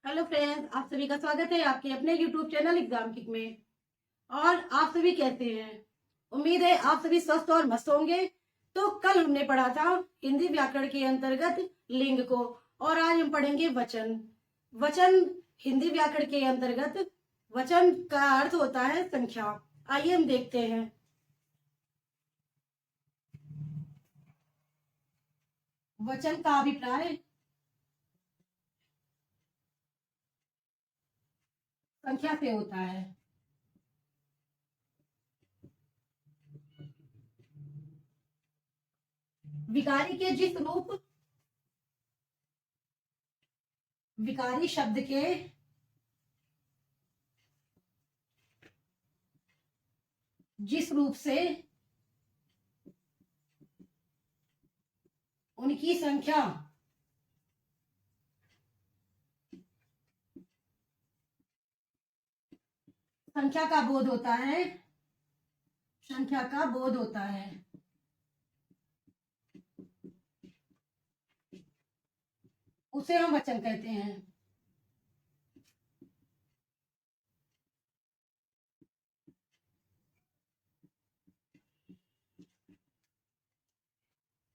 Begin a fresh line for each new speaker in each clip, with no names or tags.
Hello friends, आप सभी का स्वागत है आपके अपने यूट्यूब चैनल एग्जाम किक में। और आप सभी कैसे हैं? उम्मीद है आप सभी स्वस्थ और मस्त होंगे। तो कल हमने पढ़ा था हिंदी व्याकरण के अंतर्गत लिंग को, और आज हम पढ़ेंगे वचन। वचन हिंदी व्याकरण के अंतर्गत वचन का अर्थ होता है संख्या। आइए हम देखते हैं। वचन का अभिप्राय संख्या से होता है। विकारी के जिस रूप विकारी शब्द के जिस रूप से उनकी संख्या संख्या का बोध होता है। संख्या का बोध होता है। उसे हम वचन कहते हैं।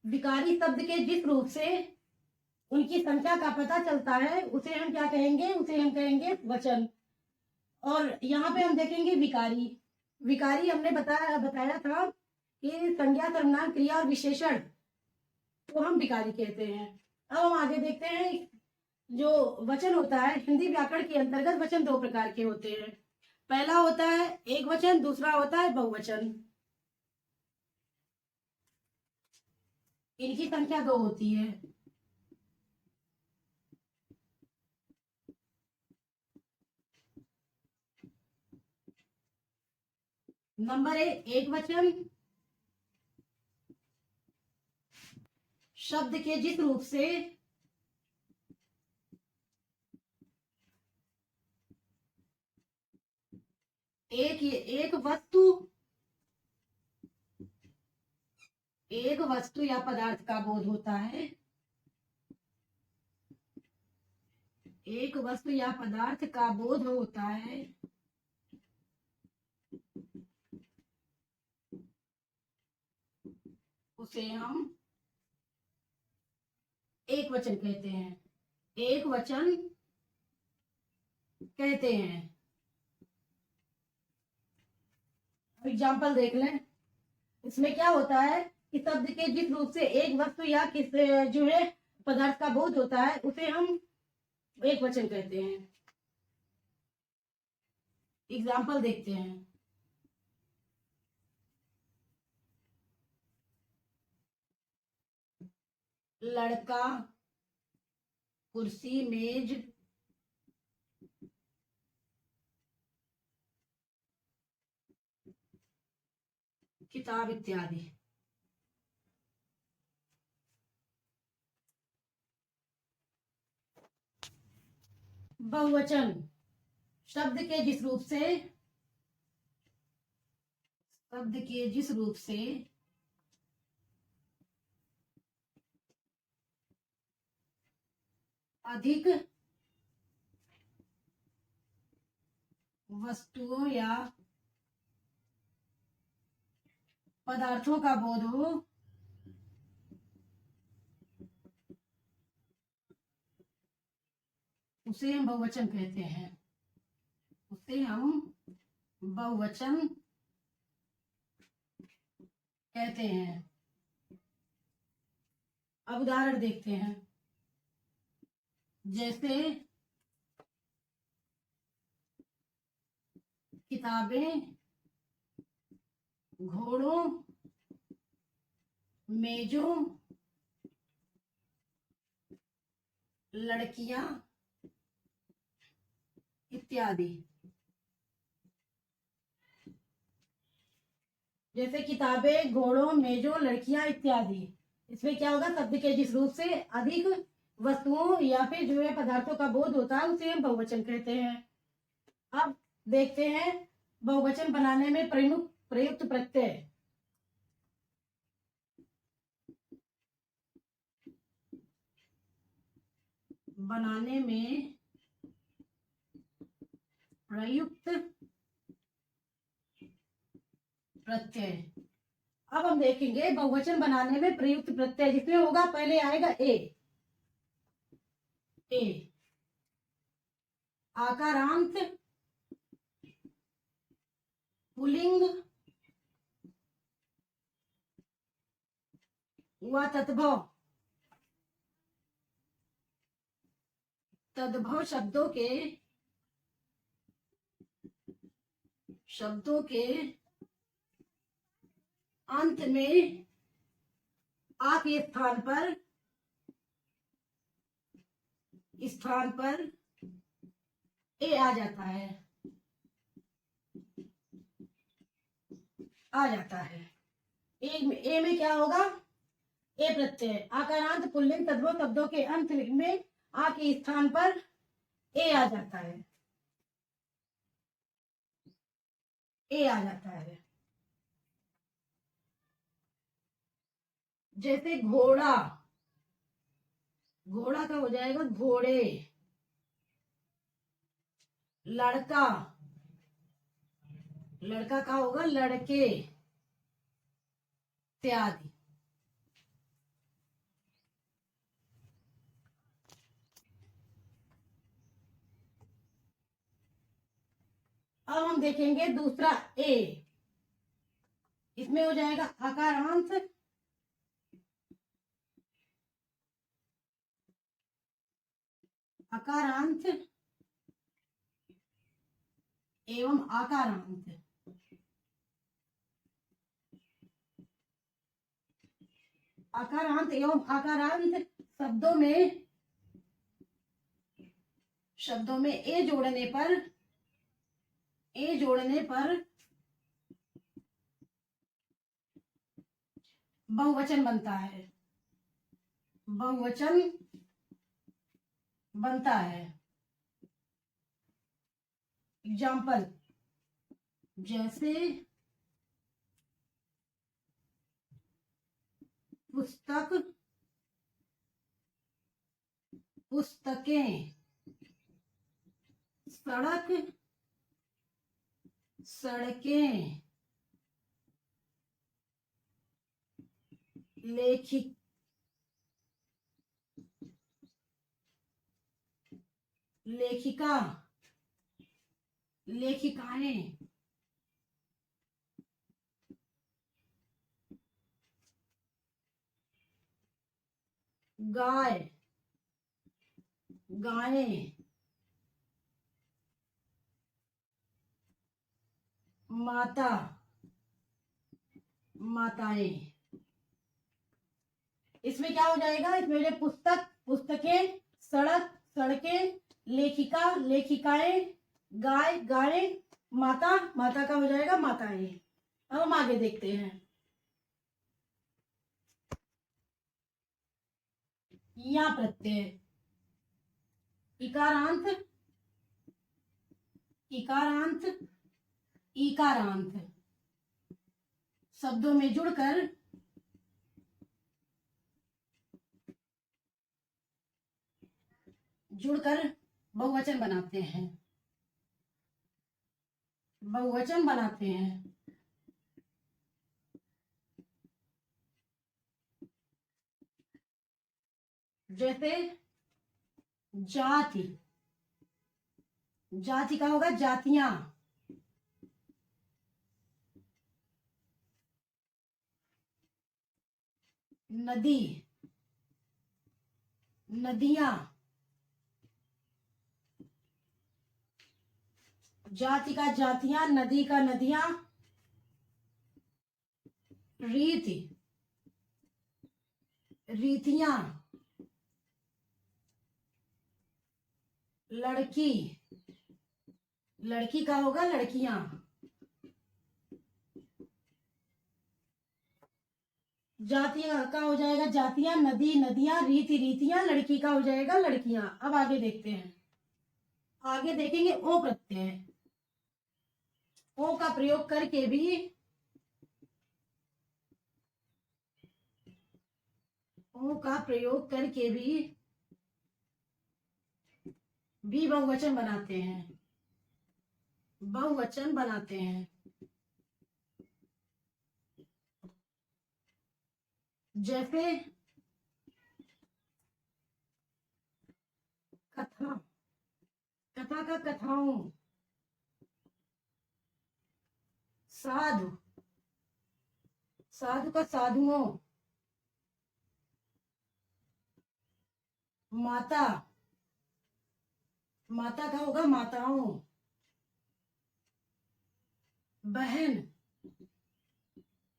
विकारी शब्द के जिस रूप से उनकी संख्या का पता चलता है उसे हम क्या कहेंगे? उसे हम कहेंगे वचन। और यहाँ पे हम देखेंगे विकारी। विकारी हमने बताया था कि संज्ञा, सर्वनाम, क्रिया और विशेषण को हम विकारी कहते हैं। अब हम आगे देखते हैं। जो वचन होता है हिंदी व्याकरण के अंतर्गत, वचन दो प्रकार के होते हैं। पहला होता है एक वचन, दूसरा होता है बहुवचन। इनकी संख्या दो होती है। नंबर एक वचन शब्द के जिस रूप से एक वस्तु या पदार्थ का बोध होता है। एक वस्तु या पदार्थ का बोध होता है, उसे हम एक वचन कहते हैं। एक वचन कहते हैं। एग्जाम्पल देख लें। इसमें क्या होता है कि शब्द के जिस रूप से एक वस्तु या किस जो है पदार्थ का बोध होता है उसे हम एक वचन कहते हैं। एग्जाम्पल देखते हैं। लड़का, कुर्सी, मेज, किताब इत्यादि। बहुवचन शब्द के जिस रूप से अधिक वस्तुओं या पदार्थों का बोध हो, उसे हम बहुवचन कहते हैं। उसे हम बहुवचन कहते हैं। अब उदाहरण देखते हैं। जैसे किताबें, घोड़ों, मेजों, लड़कियां इत्यादि। जैसे किताबें, घोड़ों, मेजों, लड़कियां इत्यादि। इसमें क्या होगा? शब्द के जिस रूप से अधिक वस्तुओं या फिर जो है पदार्थों का बोध होता है उसे हम बहुवचन कहते हैं। अब देखते हैं बहुवचन बनाने में प्रयुक्त प्रत्यय। बनाने में प्रयुक्त प्रत्यय। अब हम देखेंगे बहुवचन बनाने में प्रयुक्त प्रत्यय जिसमें होगा, पहले आएगा ए आकारांत पुल्लिंग व तद्भव शब्दों के अंत में आ के स्थान पर ए आ जाता है, ए में क्या होगा, ए प्रत्यय आकारांत पुल्लिंग तद्भव शब्दों के अंत में आ के स्थान पर ए आ जाता है, जैसे घोड़ा का हो जाएगा घोड़े, लड़का का होगा लड़के इत्यादि। अब हम देखेंगे दूसरा ए, इसमें हो जाएगा आकारांत एवं आकारांत। शब्दों में ए जोड़ने पर बहुवचन बनता है। एग्जाम्पल, जैसे पुस्तकें, सड़कें, लेखिकाएं, गायें, माताएं। इसमें क्या हो जाएगा, इसमें पुस्तकें, सड़कें, लेखिकाएं, गायें, माता का हो जाएगा माताएं। अब हम आगे देखते हैं। या प्रत्यय इकारांत, ईकारांत शब्दों में जुड़कर बहुवचन बनाते हैं। जैसे जाति का होगा जातियां, नदियां, जाति का जातियां, नदी का नदियां, रीतियां, लड़की का होगा लड़कियां, जातियां का हो जाएगा जातियां, नदियां, रीतियां, लड़की का हो जाएगा लड़कियां। अब आगे देखते हैं, आगे देखेंगे ओ प्रत्यय। ओ का प्रयोग करके भी बहुवचन बनाते हैं। बहुवचन बनाते हैं। जैसे कथा, कथा का कथाओं, साधु, साधु का साधुओं, माता, माता का होगा माताओं, बहन,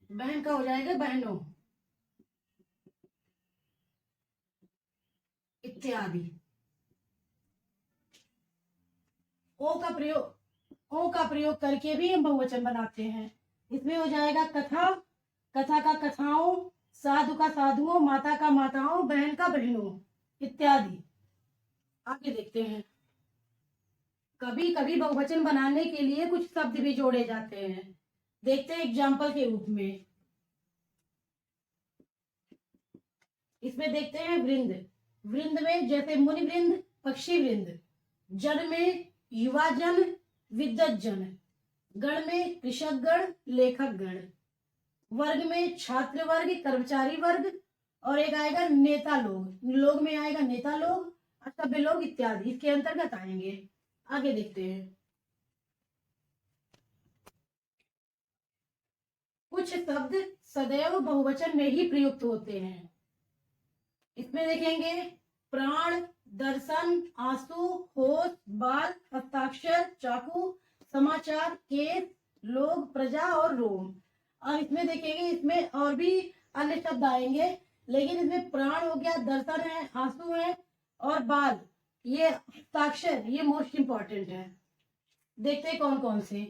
बहन का हो जाएगा बहनों, इत्यादि। ओ का प्रयोग करके भी हम बहुवचन बनाते हैं। इसमें हो जाएगा कथा, कथा का कथाओं, साधु का साधुओं, माता का माताओं, बहन का बहनों, इत्यादि। आगे देखते हैं। कभी कभी बहुवचन बनाने के लिए कुछ शब्द भी जोड़े जाते हैं। देखते हैं एग्जाम्पल के रूप में। इसमें देखते हैं वृंद, वृंद में जैसे मुनि वृंद, पक्षी वृंद, जन में युवा जन, विद्वत जन, गण में कृषक गण, लेखक गण, वर्ग में छात्र वर्ग, कर्मचारी वर्ग, और एक आएगा नेता लोग, लोग में आएगा नेता लोग, सभ्य लोग, इत्यादि इसके अंतर्गत आएंगे। आगे देखते हैं। कुछ शब्द सदैव बहुवचन में ही प्रयुक्त होते हैं। इसमें देखेंगे प्राण, दर्शन, आंसू, होश, बाल, हस्ताक्षर, चाकू, समाचार, केस, लोग, प्रजा और रोम। और इसमें देखेंगे, इसमें और भी अन्य शब्द आएंगे, लेकिन इसमें प्राण हो गया, दर्शन है, आंसू है और बाल, ये हस्ताक्षर, ये मोस्ट इंपॉर्टेंट है। देखते हैं कौन कौन से।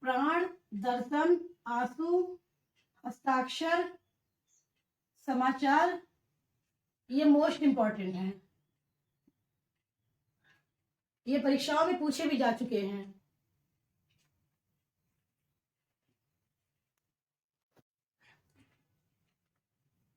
प्राण, दर्शन, आंसू, हस्ताक्षर, समाचार, ये मोस्ट इंपॉर्टेंट है। ये परीक्षाओं में पूछे भी जा चुके हैं।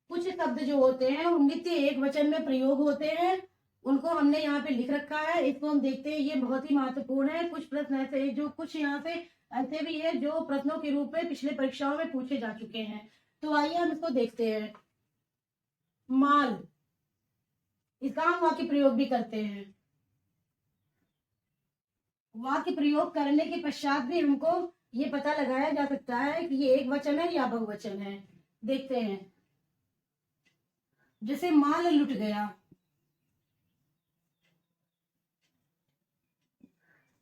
कुछ शब्द जो होते हैं वो नित्य एक वचन में प्रयोग होते हैं, उनको हमने यहाँ पे लिख रखा है। इसको हम देखते हैं, ये बहुत ही महत्वपूर्ण है। कुछ प्रश्न ऐसे हैं जो कुछ यहाँ से ऐसे भी है जो प्रश्नों के रूप में पिछले परीक्षाओं में पूछे जा चुके हैं। तो आइए हम इसको देखते हैं। माल, इसका हम वाक्य प्रयोग भी करते हैं। वाक्य प्रयोग करने के पश्चात भी हमको ये पता लगाया जा सकता है कि ये एक वचन है या बहुवचन है। देखते हैं। जैसे माल लुट गया,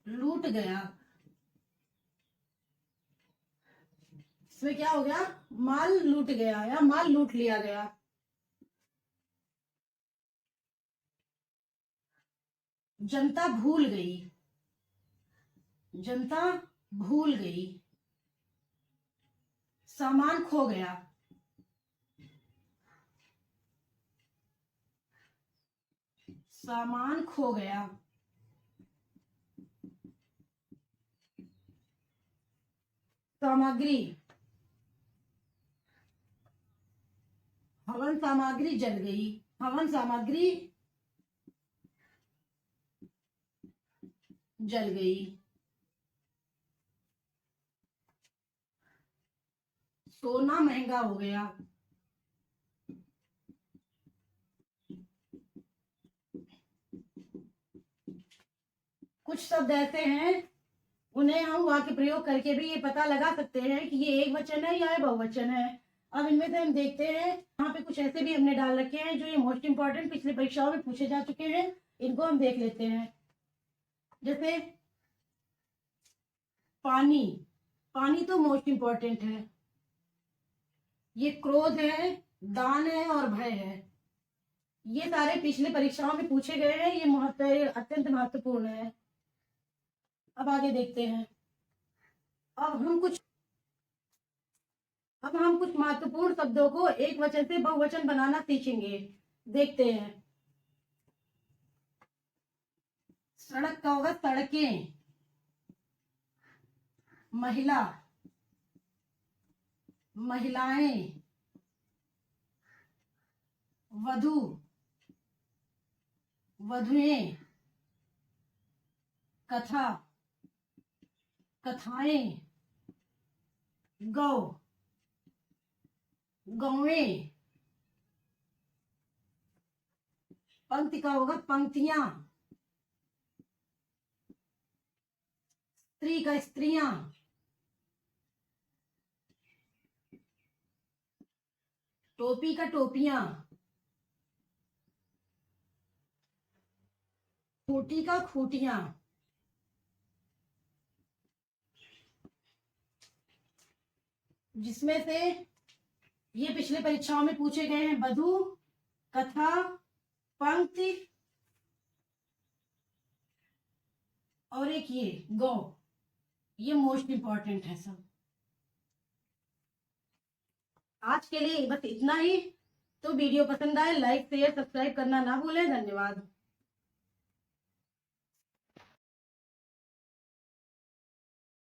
लूट गया, इसमें क्या हो गया, माल लूट गया या माल लूट लिया गया। जनता भूल गई, जनता भूल गई। सामान खो गया, सामान खो गया। सामग्री, हवन सामग्री जल गई, हवन सामग्री जल गई। सोना महंगा हो गया, कुछ शब्द ऐसे हैं उन्हें हम वाक्य प्रयोग करके भी ये पता लगा सकते हैं कि ये एक वचन है या बहुवचन है। अब इनमें से हम देखते हैं, यहाँ पे कुछ ऐसे भी हमने डाल रखे हैं जो ये मोस्ट इंपॉर्टेंट पिछले परीक्षाओं में पूछे जा चुके हैं। इनको हम देख लेते हैं। जैसे पानी, पानी तो मोस्ट इंपॉर्टेंट है। ये क्रोध है, दान है और भय है। ये सारे पिछले परीक्षाओं में पूछे गए हैं, ये अत्यंत महत्वपूर्ण है। अब आगे देखते हैं। अब हम कुछ महत्वपूर्ण शब्दों को एक वचन से बहुवचन बनाना सीखेंगे। देखते हैं। सड़क का होगा सड़कें, महिला, महिलाएं, वधु, वधुएं, कथा, कथाएं, गौ, गौएं, पंक्ति का होगा पंक्तियां, स्त्री का स्त्रियां, टोपी का टोपियां, खूटी का खूटियां, जिसमें से ये पिछले परीक्षाओं में पूछे गए हैं। बधू, कथा, पंक्ति और एक ये गौ, ये मोस्ट इंपॉर्टेंट है सब। आज के लिए बस इतना ही। तो वीडियो पसंद आए लाइक शेयर सब्सक्राइब करना ना भूलें। धन्यवाद।